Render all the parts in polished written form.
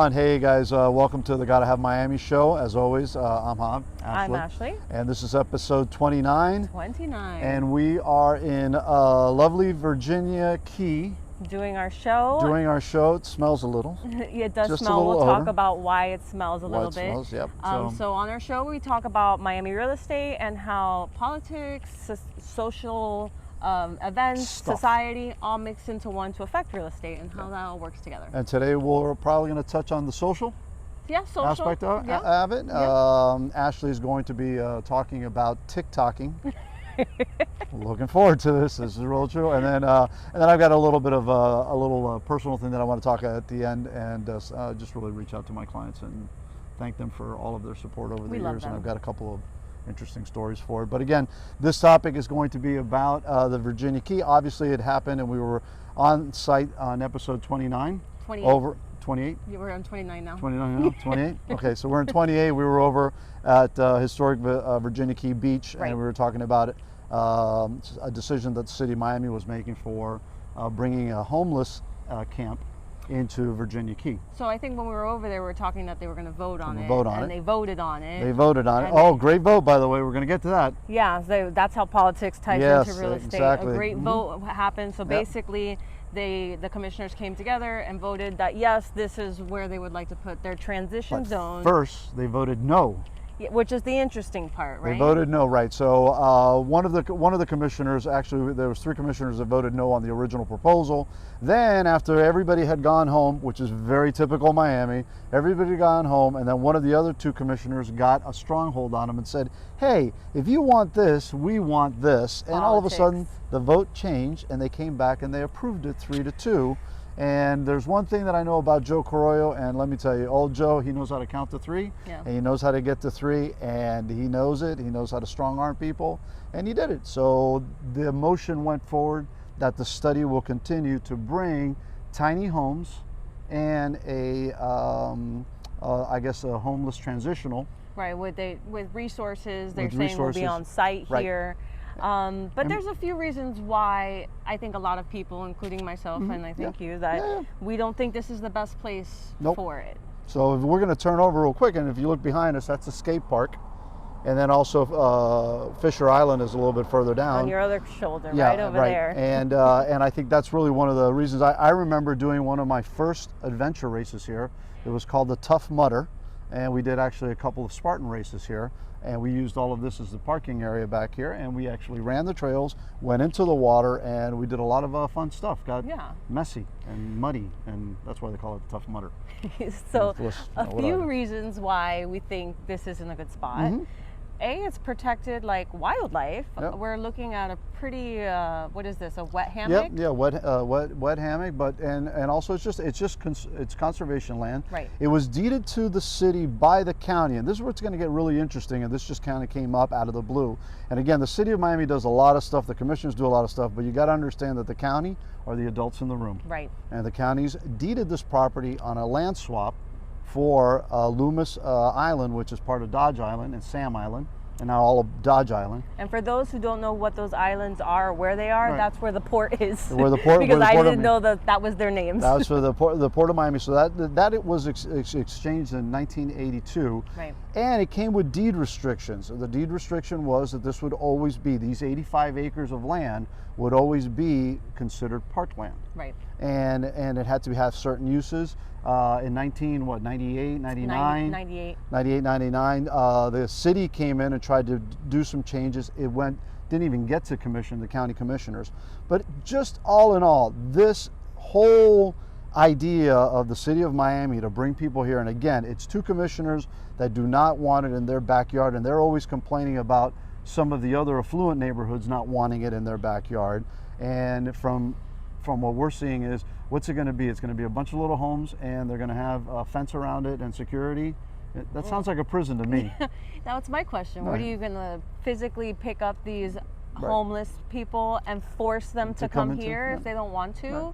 on. Hey guys, welcome to the Gotta Have Miami show. As always, I'm Ashley. I'm Ashley. And this is episode 29. 29. And we are in lovely Virginia Key. Doing our show. It smells a little. It does Just smell. We'll talk odor. about why it smells a little bit. Smells, yep. So on our show, we talk about Miami real estate and how politics, social events, society, all mixed into one to affect real estate and how that all works together. And today we're probably going to touch on the social social aspect of it. Ashley is going to be talking about TikToking. Looking forward to this. This is real true. And then I've got a little bit of a personal thing that I want to talk at the end, and just really reach out to my clients and thank them for all of their support over the years. And I've got a couple of interesting stories for it. But again, this topic is going to be about the Virginia Key. Obviously, it happened, and we were on site on episode 29. 28. Over 28. We're on 29 now. 29 now. 28. Okay, so we're in 28. We were over at historic Virginia Key Beach, and we were talking about it. A decision that the city of Miami was making for bringing a homeless camp into Virginia Key. So I think when we were over there, we were talking that they were going to vote on it. They voted on it. They voted on it. Oh, great vote, by the way. We're going to get to that. Yeah, so that's how politics ties into real estate. Exactly. A great vote happened. So basically, the commissioners came together and voted that yes, this is where they would like to put their transition zone. First, they voted no. Which is the interesting part, right? They voted no, right? So one of the commissioners, actually, there was 3 commissioners that voted no on the original proposal. Then, after everybody had gone home, which is very typical Miami, everybody had gone home, and then one of the other 2 commissioners got a stronghold on them and said, "Hey, if you want this, we want this." And all of a sudden, the vote changed, and they came back and they approved it 3-2. And there's one thing that I know about Joe Carollo, and let me tell you, old Joe, he knows how to count to 3, and he knows how to get to 3, and he knows it. He knows how to strong arm people, and he did it. So the motion went forward that the study will continue to bring tiny homes and I guess a homeless transitional. Right, with resources, they're saying will be on site here. But there's a few reasons why I think a lot of people, including myself, and I think you, that we don't think this is the best place for it. So if we're going to turn over real quick, and if you look behind us, that's a skate park. And then also Fisher Island is a little bit further down. On your other shoulder, right over there. And I think that's really one of the reasons. I remember doing one of my first adventure races here. It was called the Tough Mudder. And we did actually a couple of Spartan races here, and we used all of this as the parking area back here, and we actually ran the trails, went into the water, and we did a lot of fun stuff. Got messy and muddy, and that's why they call it the Tough Mudder. So a few reasons why we think this isn't a good spot. A, it's protected like wildlife. We're looking at a pretty what is this, a wet hammock? Wet hammock, but and also it's conservation land. Right. It was deeded to the city by the county, and this is where it's going to get really interesting, and this just kind of came up out of the blue. And again, the city of Miami does a lot of stuff, the commissioners do a lot of stuff, but you got to understand that the county are the adults in the room. Right. And the counties deeded this property on a land swap for Loomis Island, which is part of Dodge Island, and Sam Island, and now all of Dodge Island. And for those who don't know what those islands are, where they are, that's where the port is. Where the port, because I didn't know that was their names. That was for the port of Miami. So that it was exchanged in 1982. Right. And it came with deed restrictions. The deed restriction was that this would always be, these 85 acres of land would always be considered parkland. Right. And it had to have certain uses. In 98, 99? 98. 98, 99. The city came in and tried to do some changes. It didn't even get to the county commissioners. But just all in all, this whole idea of the city of Miami to bring people here, and again, it's 2 commissioners that do not want it in their backyard, and they're always complaining about some of the other affluent neighborhoods not wanting it in their backyard. And from what we're seeing is, what's it going to be? It's going to be a bunch of little homes, and they're going to have a fence around it and security. That sounds like a prison to me. Now it's my question. What are you going to physically pick up these homeless people and force them to come here if they don't want to?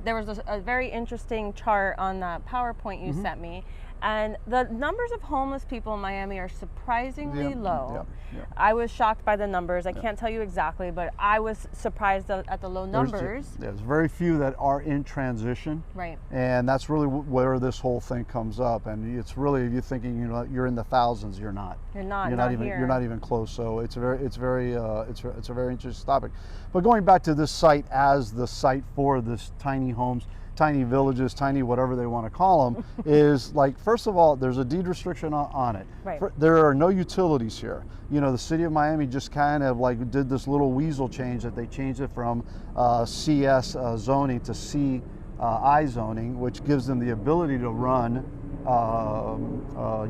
There was a very interesting chart on that PowerPoint you sent me, And the numbers of homeless people in Miami are surprisingly low. Yeah. I was shocked by the numbers. I can't tell you exactly, but I was surprised at the low numbers. There's very few that are in transition. Right. And that's really where this whole thing comes up. And it's really, if you're thinking, you know, you're in the thousands, you're not. You're not even here. You're not even close. So it's a very interesting topic. But going back to this site as the site for this tiny homes, tiny villages, tiny whatever they want to call them, is like, first of all, there's a deed restriction on it. Right. There are no utilities here. You know, the city of Miami just kind of like did this little weasel change that they changed it from CS zoning to CI zoning, which gives them the ability to run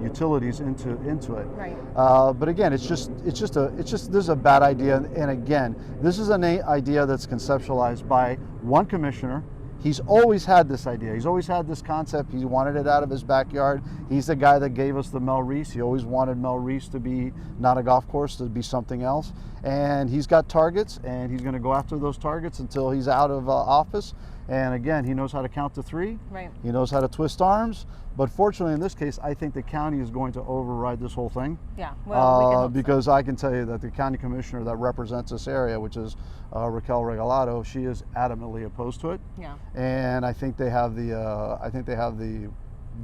utilities into it. Right. But again, this is a bad idea. And again, this is an idea that's conceptualized by one commissioner. He's always had this idea. He's always had this concept. He wanted it out of his backyard. He's the guy that gave us the Mel Reese. He always wanted Mel Reese to be not a golf course, to be something else. And he's got targets, and he's going to go after those targets until he's out of office. And again, he knows how to count to 3. Right. He knows how to twist arms. But fortunately, in this case, I think the county is going to override this whole thing. Yeah, well, we can hope because I can tell you that the county commissioner that represents this area, which is Raquel Regalado, she is adamantly opposed to it. Yeah. And I think they have the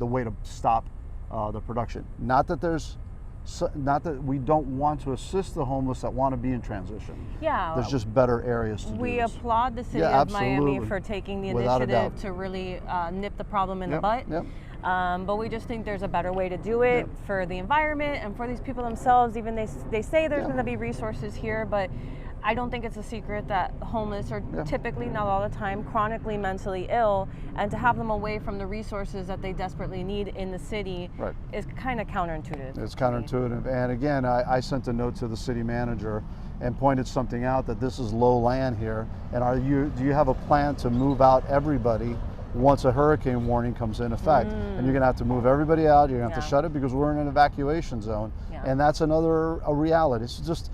way to stop the production. Not that we don't want to assist the homeless that want to be in transition. Yeah. There's just better areas to do We this. applaud the city of Miami for taking the initiative to really nip the problem in the butt. Yep. But we just think there's a better way to do it for the environment and for these people themselves. Even they say there's going to be resources here, but I don't think it's a secret that homeless are typically, not all the time, chronically mentally ill, and to have them away from the resources that they desperately need in the city is kind of counterintuitive. It's counterintuitive. And again, I sent a note to the city manager and pointed something out, that this is low land here. And do you have a plan to move out everybody once a hurricane warning comes in effect? And you're going to have to move everybody out. You're going to have to shut it because we're in an evacuation zone. And that's a reality. It's just,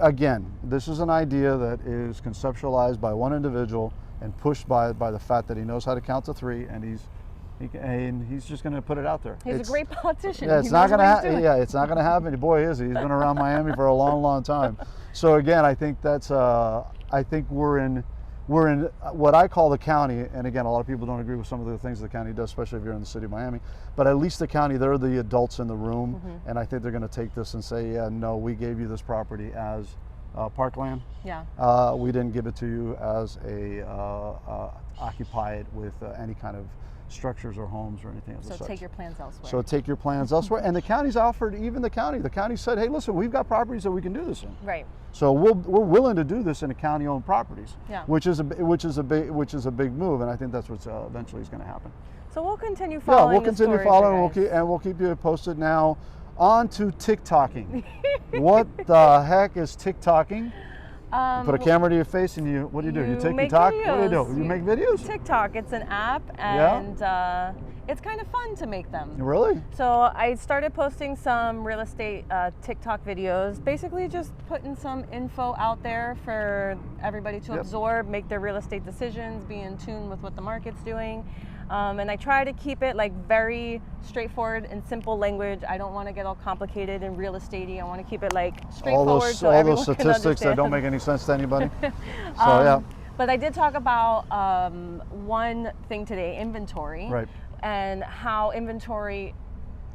again, this is an idea that is conceptualized by one individual and pushed by the fact that he knows how to count to 3, and he's just going to put it out there. He's a great politician. Yeah, it's not going to happen. Yeah, it's not going to happen. Boy, is he? He's been around Miami for a long, long time. So again, I think that's. I think we're in what I call the county, and again, a lot of people don't agree with some of the things the county does, especially if you're in the city of Miami, but at least the county, they're the adults in the room, and I think they're going to take this and say, yeah, no, we gave you this property as parkland. Yeah. We didn't give it to you as occupy it with any kind of structures or homes or anything of the such. So take your plans elsewhere. So take your plans elsewhere. And the county's offered, even the county said, hey, listen, we've got properties that we can do this in. Right. So we're willing to do this in the county-owned properties. Yeah. Which is a big move, and I think that's what's eventually is going to happen. So we'll continue following. Yeah, we'll continue following, and we'll keep you posted. Now, on to TikToking. What the heck is TikToking? Put a camera to your face and what do? You take and talk? Videos. What do you do? You make videos? TikTok, it's an app, and it's kind of fun to make them. Really? So I started posting some real estate TikTok videos, basically just putting some info out there for everybody to absorb, make their real estate decisions, be in tune with what the market's doing. And I try to keep it like very straightforward and simple language. I don't want to get all complicated and real estate-y. I want to keep it like straightforward so everyone all those can statistics understand. that don't make any sense to anybody. So But I did talk about one thing today, inventory, and how inventory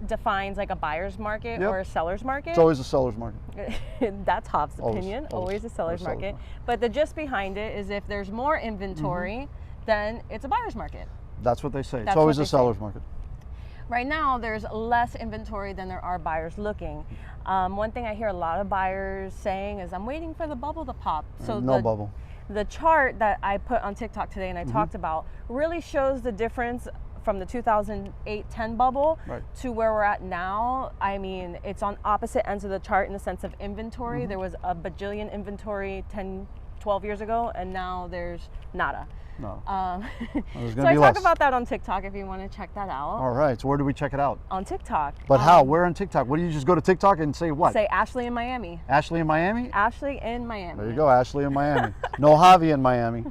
defines like a buyer's market or a seller's market. It's always a seller's market. That's Hov's opinion, always a seller's market. But the gist behind it is if there's more inventory, then it's a buyer's market. That's what they say. It's always a seller's market. Right now, there's less inventory than there are buyers looking. One thing I hear a lot of buyers saying is, I'm waiting for the bubble to pop. So no bubble. The chart that I put on TikTok today and I talked about really shows the difference from the 2008-10 bubble to where we're at now. I mean, it's on opposite ends of the chart in the sense of inventory. There was a bajillion inventory 10, 12 years ago, and now there's nada. No. So I talk about that on TikTok if you want to check that out. All right. So where do we check it out? On TikTok. But how? Where on TikTok? What do you just go to TikTok and say what? Say Ashley in Miami. Ashley in Miami? Ashley in Miami. There you go, Ashley in Miami. No Javi in Miami.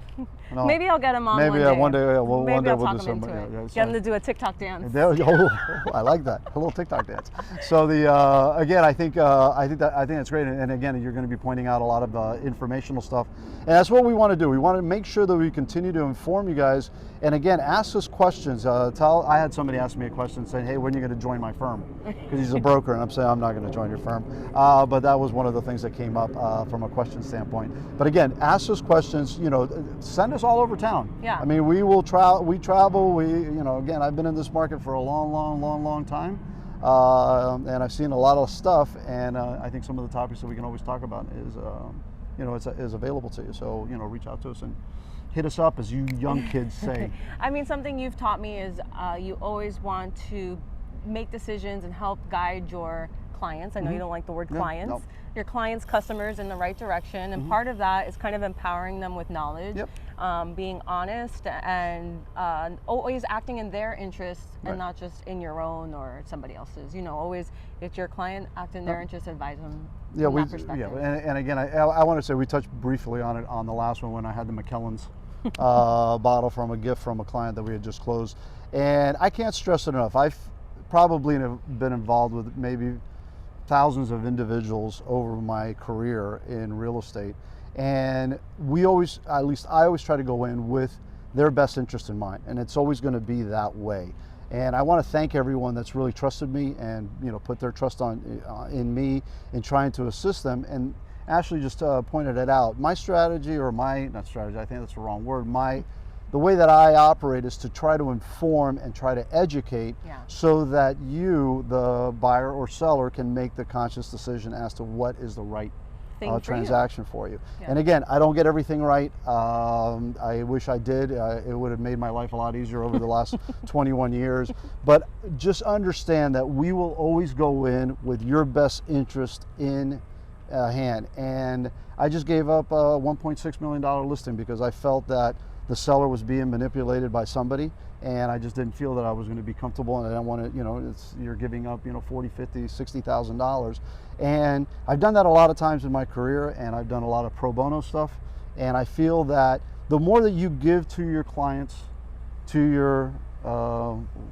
No. Maybe I'll get him on Maybe one day. One day we'll do some. Get him to do a TikTok dance. I like that, a little TikTok dance. So again, I think that's great. And again, you're going to be pointing out a lot of informational stuff, and that's what we want to do. We want to make sure that we continue to inform you guys. And again, ask us questions. I had somebody ask me a question saying, "Hey, when are you going to join my firm?" Because he's a broker, and I'm saying I'm not going to join your firm. But that was one of the things that came up from a question standpoint. But again, ask us questions. Send us all over town. Yeah. I mean, we will travel. We travel. Again, I've been in this market for a long time, and I've seen a lot of stuff. And I think some of the topics that we can always talk about is available to you. So reach out to us and hit us up, as you young kids say. I mean, something you've taught me is you always want to make decisions and help guide your clients. I know you don't like the word clients. No. Your clients, customers in the right direction. And part of that is kind of empowering them with knowledge, being honest, and always acting in their interests and not just in your own or somebody else's. Always, if your client act in their interest, advise them from that perspective. And again, I want to say we touched briefly on it on the last one when I had the McKellen's bottle from a gift from a client that we had just closed. And I can't stress it enough. I've probably been involved with maybe thousands of individuals over my career in real estate, and I always try to go in with their best interest in mind, and it's always going to be that way. And I want to thank everyone that's really trusted me and put their trust in me in trying to assist them. And Ashley just pointed it out. My strategy, or not strategy, I think that's the wrong word, the way that I operate is to try to inform and try to educate so that you, the buyer or seller, can make the conscious decision as to what is the right transaction for you. Yeah. And again, I don't get everything right. I wish I did. It would have made my life a lot easier over the last 21 years. But just understand that we will always go in with your best interest in hand. And I just gave up a $1.6 million listing because I felt that the seller was being manipulated by somebody, and I just didn't feel that I was going to be comfortable, and I don't want to, you're giving up, $40,000, $50,000, $60,000. And I've done that a lot of times in my career, and I've done a lot of pro bono stuff, and I feel that the more that you give to your clients, to your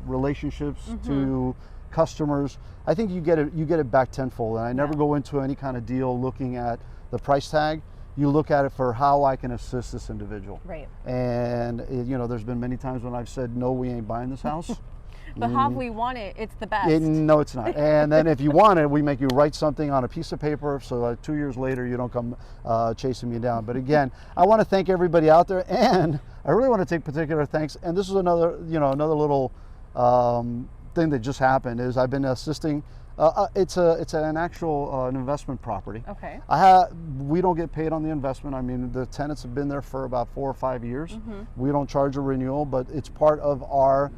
relationships, to customers, I think you get it back tenfold. And I never go into any kind of deal looking at the price tag. You look at it for how I can assist this individual. Right. And there's been many times when I've said, no, we ain't buying this house. But how we want it, it's the best. No, it's not. And then if you want it, we make you write something on a piece of paper so 2 years later you don't come chasing me down. But again, I want to thank everybody out there, and I really want to take particular thanks. And this is another little thing that just happened is I've been assisting. It's an actual an investment property. Okay. We don't get paid on the investment. I mean, the tenants have been there for about 4 or 5 years. We don't charge a renewal, but it's part of our,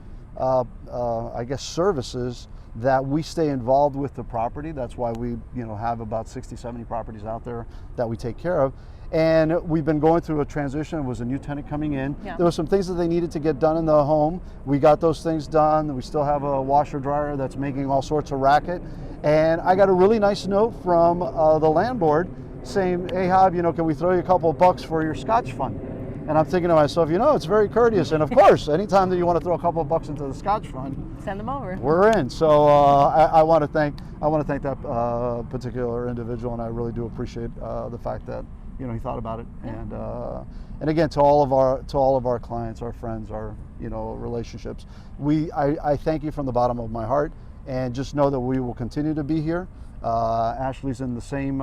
services that we stay involved with the property. That's why we, have about 60, 70 properties out there that we take care of. And we've been going through a transition. It was a new tenant coming in. Yeah. There were some things that they needed to get done in the home. We got those things done. We still have a washer dryer that's making all sorts of racket. And I got a really nice note from the landlord saying, hey, Hob, can we throw you a couple of bucks for your Scotch fund? And I'm thinking to myself, it's very courteous. And of course, anytime that you want to throw a couple of bucks into the Scotch fund, send them over. We're in. So I want to thank that particular individual, and I really do appreciate the fact that he thought about it. Yeah. And again, to all of our clients, our friends, our relationships, I thank you from the bottom of my heart, and just know that we will continue to be here. Ashley's in the same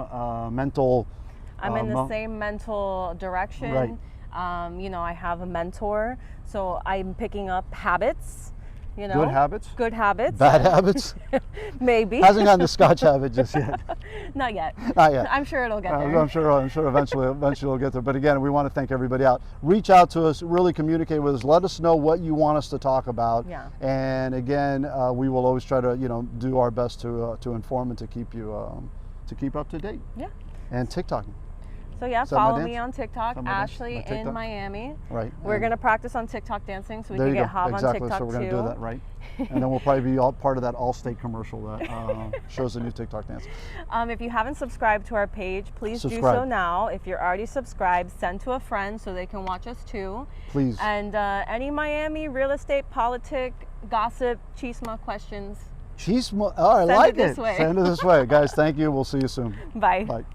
mental. I'm in the same mental direction. Right. I have a mentor, so I'm picking up habits. Good habits? Good habits. Bad habits? Maybe. Hasn't gotten the Scotch habit just yet. Not yet. Not yet. I'm sure it'll get there. I'm sure eventually it'll get there. But again, we want to thank everybody out. Reach out to us, really communicate with us. Let us know what you want us to talk about. Yeah. And again, we will always try to, do our best to inform and to keep you, to keep up to date. Yeah. And TikTok. So yeah, follow me on TikTok, Ashley in Miami. Right. We're gonna practice on TikTok dancing, so we can get Hav on TikTok so we're gonna do that, right? And then we'll probably be all part of that Allstate commercial that shows the new TikTok dance. If you haven't subscribed to our page, please do so now. If you're already subscribed, send to a friend so they can watch us too. Please. And any Miami real estate, politic, gossip, chisma questions. Chisma, oh, I like it. Send it this way. Guys, thank you. We'll see you soon. Bye. Bye.